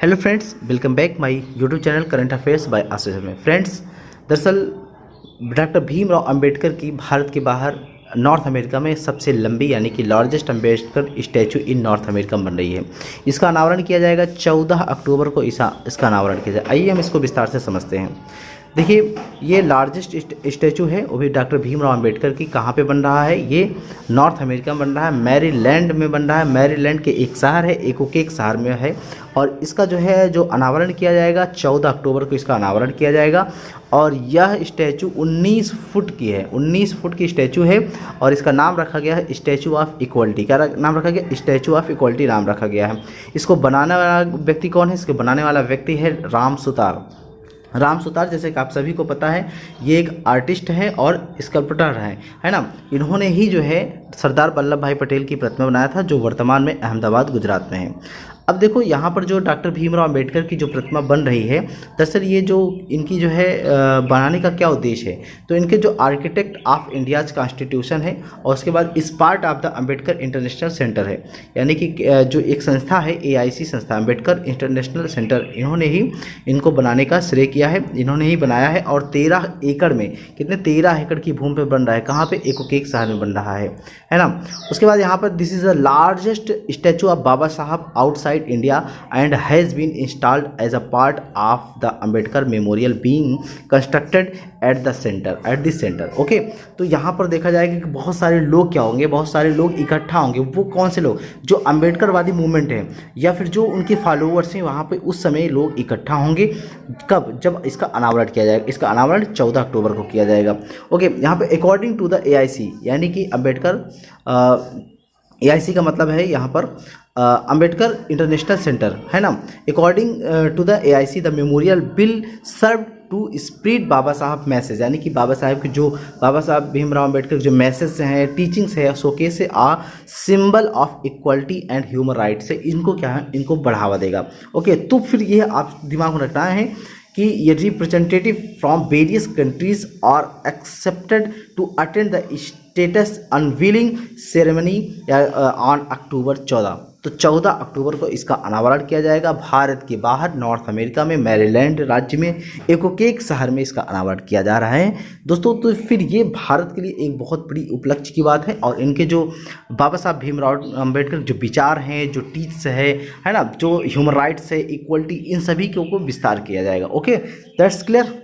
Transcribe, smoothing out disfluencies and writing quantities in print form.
Hello friends, welcome back my YouTube channel current affairs by Ashish में। Friends, दरअसल doctor Bhimrao Ambedkar की भारत के बाहर नॉर्थ अमेरिका में सबसे लंबी यानी कि लार्जेस्ट अंबेडकर स्टैचू इन नॉर्थ अमेरिका बन रही है। इसका अनावरण किया जाएगा 14 अक्टूबर को। इसका अनावरण किया जाए। आइए हम इसको विस्तार से समझते हैं। देखिए, ये लार्जेस्ट स्टैचू है, वो भी डॉक्टर भीमराव अंबेडकर की। कहाँ पे बन रहा है? ये नॉर्थ अमेरिका में बन रहा है, मैरीलैंड में बन रहा है। मैरीलैंड के एक शहर है, एकोकेक शहर में है। और इसका जो अनावरण किया जाएगा 14 अक्टूबर को इसका अनावरण किया जाएगा। और यह स्टैचू 19 फुट की है, 19 फुट की स्टैचू है। और इसका नाम रखा गया है स्टैचू ऑफ इक्वलिटी। क्या नाम रखा गया? स्टैचू ऑफ इक्वलिटी नाम रखा गया है। इसको बनाने वाला व्यक्ति कौन है? इसके बनाने वाला व्यक्ति है राम सुतार। राम सुतार, जैसे कि आप सभी को पता है, ये एक आर्टिस्ट है और स्कल्पटर है ना। इन्होंने ही सरदार वल्लभ भाई पटेल की प्रतिमा बनाया था, जो वर्तमान में अहमदाबाद गुजरात में है। अब देखो, यहाँ पर जो डॉक्टर भीमराव अंबेडकर की जो प्रतिमा बन रही है, दरअसल ये इनकी बनाने का क्या उद्देश्य है? तो इनके जो आर्किटेक्ट ऑफ इंडियाज कॉन्स्टिट्यूशन है, और उसके बाद इस part of the Ambedkar international centre है, यानी कि जो एक संस्था है, AIC संस्था, अंबेडकर इंटरनेशनल सेंटर, इन्होंने ही इनको बनाने का श्रेय किया है। इन्होंने ही बनाया है। और 13 एकड़ में, कितने? 13 एकड़ की भूमि पर बन रहा है। कहाँ पे? एकोकेक शहर में बन रहा है ना। उसके बाद यहाँ पर this is the largest statue of Baba Saheb outside India and has been installed as a part of the Ambedkar Memorial being constructed at the center. Okay, तो यहाँ पर देखा जाएगा कि बहुत सारे लोग क्या होंगे? बहुत सारे लोग इकट्ठा होंगे। वो कौन से लोग? जो अंबेडकरवादी मूवमेंट है या फिर जो उनके फॉलोअर्स हैं, वहाँ पे उस समय लोग इकट्ठा होंगे। कब? जब इसका अनावरण किया जाएगा। इसका अनावरण 14 अक्टूबर को किया जाएगा। ओके, यहाँ पे अकॉर्डिंग टू द AIC, यानी कि अंबेडकर AIC का मतलब है यहाँ पर अंबेडकर इंटरनेशनल सेंटर, है ना। According to the AIC the memorial will serve to spread Baba Saheb message, यानी कि बाबा साहब की बाबा साहब भीमराव अंबेडकर जो मैसेज हैं, टीचिंग्स है, शोकेस से आ symbol of equality and human rights है, इनको क्या है? इनको बढ़ावा देगा। ओके, तो फिर ये आप दिमाग में रखना है कि ये representative from various countries are accepted to attend the status unveiling ceremony on October 14। तो 14 अक्टूबर को इसका अनावरण किया जाएगा भारत के बाहर नॉर्थ अमेरिका में, मैरीलैंड राज्य में, एकोकेक शहर में इसका अनावरण किया जा रहा है दोस्तों। तो फिर ये भारत के लिए एक बहुत बड़ी उपलक्ष्य की बात है। और इनके जो बाबा साहब भीमराव अंबेडकर जो विचार हैं, जो टीच है ना, जो ह्यूमन राइट्स है, इक्वलिटी, इन सभी को विस्तार किया जाएगा। Okay, that's clear.